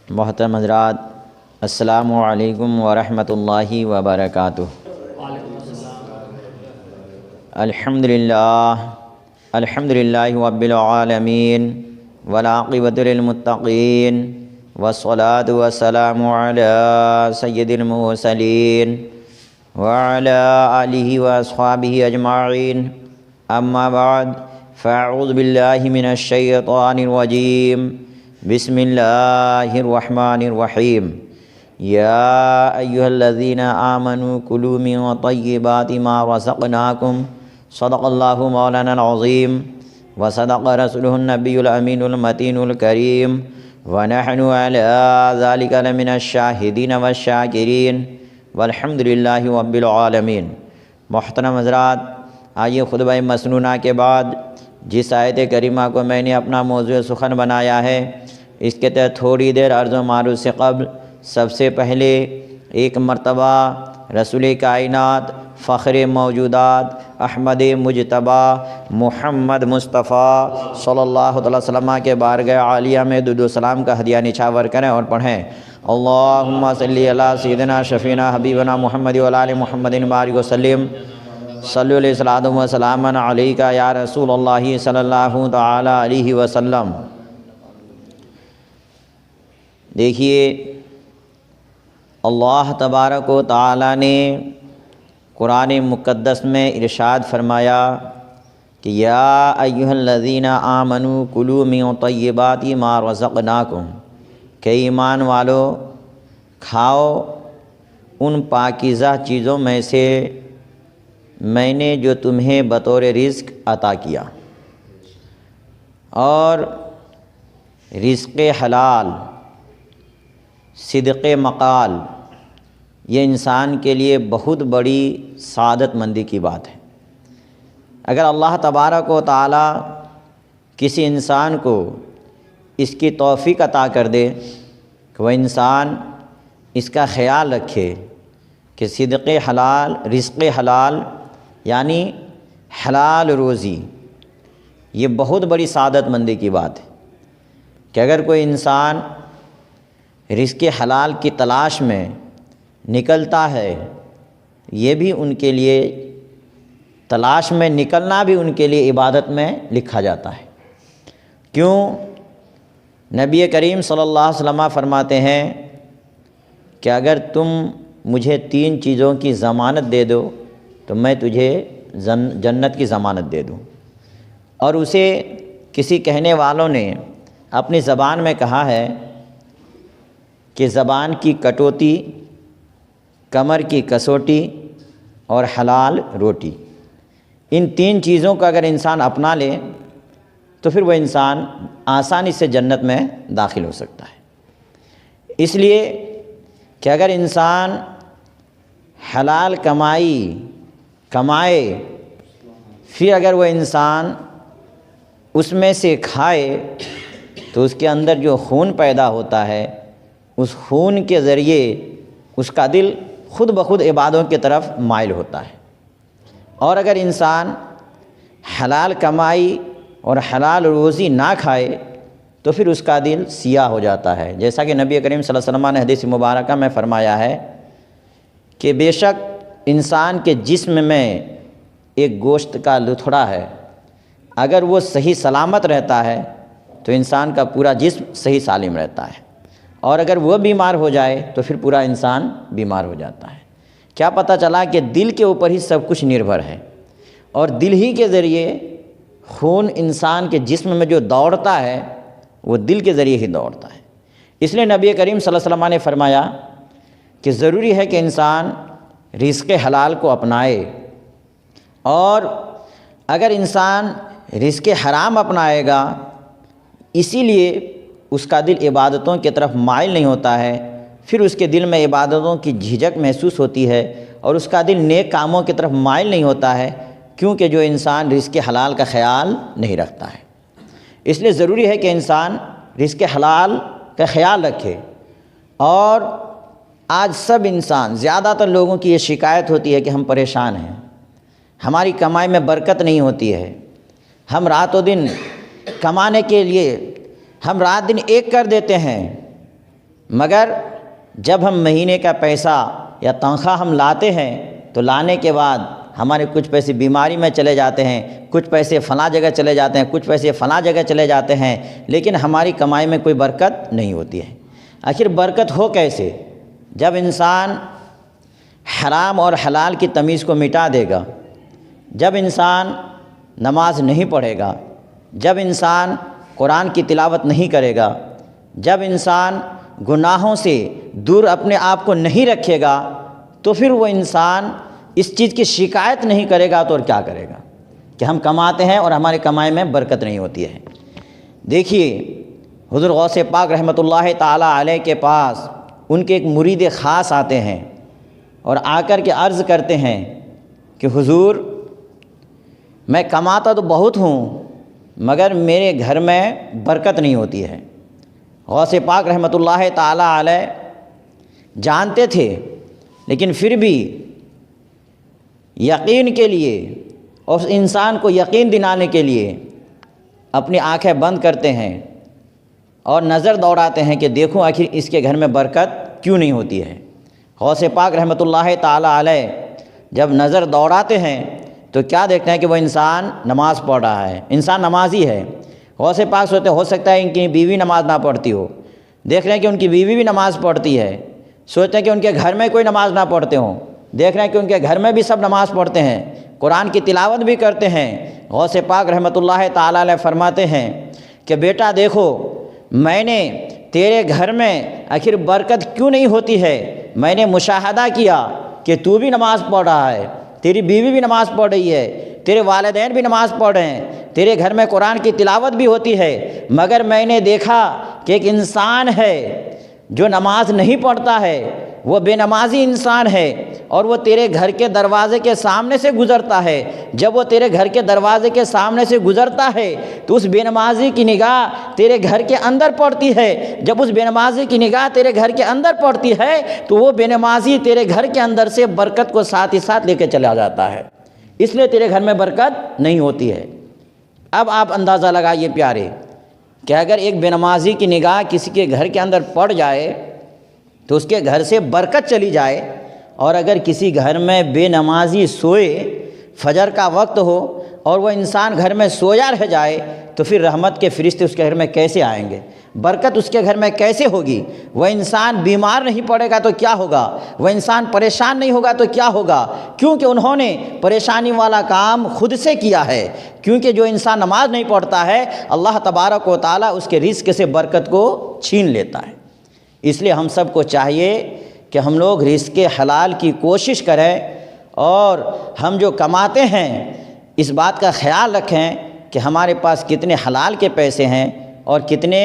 محترم حضرات، السلام علیکم ورحمۃ اللہ وبرکاتہ۔ الحمد للہ رب العالمین والعاقبۃ للمتقین والصلاة والسلام علی سید المرسلین وعلی آلہ واصحابہ اجمعین، اما بعد فاعوذ باللہ من الشیطان الرجیم، بسم اللہ الرحمن الرحیم۔ یا ایہا الذین آمنوا کلوا من طیبات ما رزقناکم، صدق اللہ مولانا العظیم وصدق رسولہ النبی الامین المتین الکریم، ونحن علی ذلک لمن الشاہدین والشاکرین، والحمد للہ رب العالمین۔ محترم حضرات، آئیے خطبہ مسنونہ کے بعد جس آیت کریمہ کو میں نے اپنا موضوع سخن بنایا ہے، اس کے تحت تھوڑی دیر عرض و معروض سے قبل سب سے پہلے ایک مرتبہ رسول کائنات، فخر موجودات، احمد مجتبیٰ محمد مصطفیٰ صلی اللہ علیہ وسلم کے بارگاہ عالیہ میں درود و سلام کا ہدیہ نچھاور کریں اور پڑھیں، اللہم صلی علی سیدنا شفینا حبیبنا محمد وعلی آل محمد بارک وسلم، صلی علیہ الصلوۃ والسلام علیکہ یا رسول اللہ صلی اللہ تعالی علیہ وسلم۔ دیکھیے، اللہ تبارک و تعالیٰ نے قرآن مقدس میں ارشاد فرمایا کہ یا ایہا الذین آمنوا کلوا من طیبات ما رزقناکم، کہ ایمان والو کھاؤ ان پاکیزہ چیزوں میں سے میں نے جو تمہیں بطور رزق عطا کیا۔ اور رزق حلال، صدق مقال، یہ انسان کے لیے بہت بڑی سعادت مندی کی بات ہے۔ اگر اللہ تبارک و تعالیٰ کسی انسان کو اس کی توفیق عطا کر دے کہ وہ انسان اس کا خیال رکھے کہ صدق حلال، رزق حلال یعنی حلال روزی، یہ بہت بڑی سعادت مندی کی بات ہے کہ اگر کوئی انسان رزق حلال کی تلاش میں نکلتا ہے، یہ بھی ان کے لیے تلاش میں نکلنا بھی ان کے لیے عبادت میں لکھا جاتا ہے۔ کیوں؟ نبی کریم صلی اللہ علیہ وسلم فرماتے ہیں کہ اگر تم مجھے 3 چیزوں کی ضمانت دے دو تو میں تجھے جنت کی ضمانت دے دوں۔ اور اسے کسی کہنے والوں نے اپنی زبان میں کہا ہے کہ زبان کی کٹوتی، کمر کی کسوٹی اور حلال روٹی، ان 3 چیزوں کو اگر انسان اپنا لے تو پھر وہ انسان آسانی سے جنت میں داخل ہو سکتا ہے۔ اس لیے کہ اگر انسان حلال کمائے پھر اگر وہ انسان اس میں سے کھائے تو اس کے اندر جو خون پیدا ہوتا ہے، اس خون کے ذریعے اس کا دل خود بخود عبادوں کی طرف مائل ہوتا ہے۔ اور اگر انسان حلال کمائی اور حلال روزی نہ کھائے تو پھر اس کا دل سیاہ ہو جاتا ہے، جیسا کہ نبی کریم صلی اللہ علیہ وسلم نے حدیث مبارکہ میں فرمایا ہے کہ بے شک انسان کے جسم میں ایک گوشت کا لتھڑا ہے، اگر وہ صحیح سلامت رہتا ہے تو انسان کا پورا جسم صحیح سالم رہتا ہے، اور اگر وہ بیمار ہو جائے تو پھر پورا انسان بیمار ہو جاتا ہے۔ کیا پتہ چلا کہ دل کے اوپر ہی سب کچھ نربھر ہے، اور دل ہی کے ذریعے خون انسان کے جسم میں جو دوڑتا ہے وہ دل کے ذریعے ہی دوڑتا ہے۔ اس لیے نبی کریم صلی اللہ علیہ وسلم نے فرمایا کہ ضروری ہے کہ انسان رزق حلال کو اپنائے، اور اگر انسان رزق حرام اپنائے گا، اسی لیے اس کا دل عبادتوں کی طرف مائل نہیں ہوتا ہے، پھر اس کے دل میں عبادتوں کی جھجک محسوس ہوتی ہے، اور اس کا دل نیک کاموں کی طرف مائل نہیں ہوتا ہے، کیونکہ جو انسان رزق حلال کا خیال نہیں رکھتا ہے۔ اس لیے ضروری ہے کہ انسان رزق حلال کا خیال رکھے۔ اور آج سب انسان، زیادہ تر لوگوں کی یہ شکایت ہوتی ہے کہ ہم پریشان ہیں، ہماری کمائی میں برکت نہیں ہوتی ہے، ہم رات و دن کمانے کے لیے ہم رات دن ایک کر دیتے ہیں، مگر جب ہم مہینے کا پیسہ یا تنخواہ ہم لاتے ہیں تو لانے کے بعد ہمارے کچھ پیسے بیماری میں چلے جاتے ہیں، کچھ پیسے فلاں جگہ چلے جاتے ہیں، کچھ پیسے فلاں جگہ چلے جاتے ہیں، لیکن ہماری کمائی میں کوئی برکت نہیں ہوتی ہے۔ آخر برکت ہو کیسے؟ جب انسان حرام اور حلال کی تمیز کو مٹا دے گا، جب انسان نماز نہیں پڑھے گا، جب انسان قرآن کی تلاوت نہیں کرے گا، جب انسان گناہوں سے دور اپنے آپ کو نہیں رکھے گا، تو پھر وہ انسان اس چیز کی شکایت نہیں کرے گا تو اور کیا کرے گا کہ ہم کماتے ہیں اور ہماری کمائی میں برکت نہیں ہوتی ہے۔ دیکھیے حضور غوث پاک رحمۃ اللہ تعالی علیہ کے پاس ان کے ایک مرید خاص آتے ہیں اور آ کر کے عرض کرتے ہیں کہ حضور میں کماتا تو بہت ہوں مگر میرے گھر میں برکت نہیں ہوتی ہے۔ غوث پاک رحمۃ اللہ تعالی علیہ جانتے تھے، لیکن پھر بھی یقین کے لیے اور اس انسان کو یقین دلانے کے لیے اپنی آنکھیں بند کرتے ہیں اور نظر دوڑاتے ہیں کہ دیکھوں آخر اس کے گھر میں برکت کیوں نہیں ہوتی ہے۔ غوث پاک رحمۃ اللہ تعالی علیہ جب نظر دوڑاتے ہیں تو کیا دیکھتے ہیں کہ وہ انسان نماز پڑھ رہا ہے، انسان نمازی ہے۔ غوث پاک سوچتے ہو سکتا ہے ان کی بیوی نماز نہ پڑھتی ہو، دیکھ رہے ہیں کہ ان کی بیوی بھی نماز پڑھتی ہے، سوچتے ہیں کہ ان کے گھر میں کوئی نماز نہ پڑھتے ہوں، دیکھ رہے ہیں کہ ان کے گھر میں بھی سب نماز پڑھتے ہیں، قرآن کی تلاوت بھی کرتے ہیں۔ غوث پاک رحمۃ اللہ تعالی علیہ فرماتے ہیں کہ بیٹا دیکھو میں نے تیرے گھر میں آخر برکت کیوں نہیں ہوتی ہے، میں نے مشاہدہ کیا کہ تو بھی نماز پڑھ رہا ہے، تیری بیوی بھی نماز پڑھ رہی ہے، تیرے والدین بھی نماز پڑھ رہے ہیں، تیرے گھر میں قرآن کی تلاوت بھی ہوتی ہے، مگر میں نے دیکھا کہ ایک انسان ہے جو نماز نہیں پڑھتا ہے، وہ بے نمازی انسان ہے اور وہ تیرے گھر کے دروازے کے سامنے سے گزرتا ہے۔ جب وہ تیرے گھر کے دروازے کے سامنے سے گزرتا ہے تو اس بے نمازی کی نگاہ تیرے گھر کے اندر پڑتی ہے، جب اس بے نمازی کی نگاہ تیرے گھر کے اندر پڑتی ہے تو وہ بے نمازی تیرے گھر کے اندر سے برکت کو ساتھ ہی ساتھ لے کے چلا جاتا ہے، اس لیے تیرے گھر میں برکت نہیں ہوتی ہے۔ اب آپ اندازہ لگائیے پیارے کہ اگر ایک بے نمازی کی نگاہ کسی کے گھر کے اندر پڑ جائے تو اس کے گھر سے برکت چلی جائے، اور اگر کسی گھر میں بے نمازی سوئے، فجر کا وقت ہو اور وہ انسان گھر میں سویا رہ جائے تو پھر رحمت کے فرشتے اس کے گھر میں کیسے آئیں گے، برکت اس کے گھر میں کیسے ہوگی؟ وہ انسان بیمار نہیں پڑے گا تو کیا ہوگا، وہ انسان پریشان نہیں ہوگا تو کیا ہوگا؟ کیونکہ انہوں نے پریشانی والا کام خود سے کیا ہے، کیونکہ جو انسان نماز نہیں پڑھتا ہے اللہ تبارک و تعالیٰ اس کے رزق سے برکت کو چھین لیتا ہے۔ اس لیے ہم سب کو چاہیے کہ ہم لوگ رزق حلال کی کوشش کریں، اور ہم جو کماتے ہیں اس بات کا خیال رکھیں کہ ہمارے پاس کتنے حلال کے پیسے ہیں اور کتنے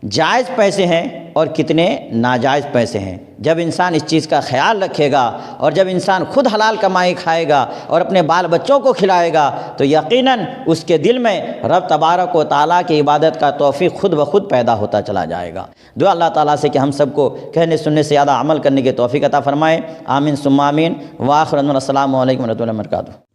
جائز پیسے ہیں اور کتنے ناجائز پیسے ہیں۔ جب انسان اس چیز کا خیال رکھے گا اور جب انسان خود حلال کمائی کھائے گا اور اپنے بال بچوں کو کھلائے گا تو یقیناً اس کے دل میں رب تبارک و تعالیٰ کی عبادت کا توفیق خود بخود پیدا ہوتا چلا جائے گا۔ دعا اللہ تعالیٰ سے کہ ہم سب کو کہنے سننے سے زیادہ عمل کرنے کی توفیق عطا فرمائے۔ آمین ثم آمین۔ وآخر السلام علیکم ورحمۃ اللہ وبرکاتہ۔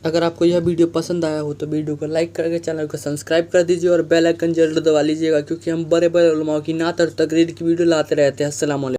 اگر آپ کو یہ ویڈیو پسند آیا ہو تو ویڈیو کو لائک کر کے چینل کو سبسکرائب کر دیجیے اور بیل آئیکن ضرور دبا لیجیے گا، کیونکہ ہم بڑے بڑے علماء کی نعت اور تقریر کی ویڈیو لاتے رہتے ہیں۔ السلام علیکم۔